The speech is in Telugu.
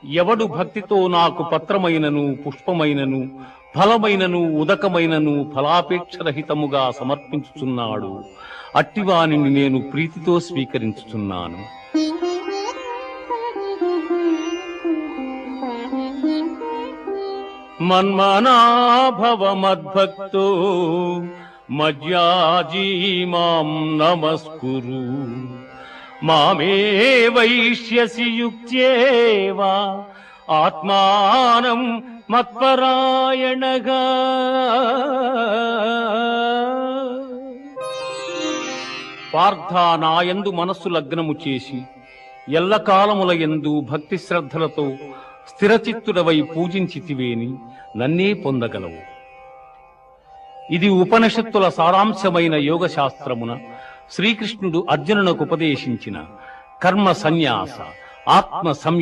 ఎవడు భక్తితో నాకు పత్రమైనను పుష్పమైనను ఫలమైనను ఉదకమైనను ఫలాపేక్షరహితముగా సమర్పించుచున్నాడు, అట్టివానిని నేను ప్రీతితో స్వీకరించుచున్నాను. మన్మనాభవ మద్భక్తో మజ్యాజీ మాం నమస్కురు, మామే వైష్యసి యుక్త్యేవా ఆత్మానం మత్పరాయణగా. పార్థ, నాయందు మనస్సు లగ్నము చేసి ఎల్లకాలముల యందు భక్తి శ్రద్ధలతో స్థిరచిత్తుడవై పూజించితివేని నన్నే పొందగలవు. ఇది ఉపనిషత్తుల సారాంశమైన యోగ శాస్త్రమున శ్రీకృష్ణుడు అర్జునునకు ఉపదేశించిన కర్మ సన్యాస ఆత్మ సంయమ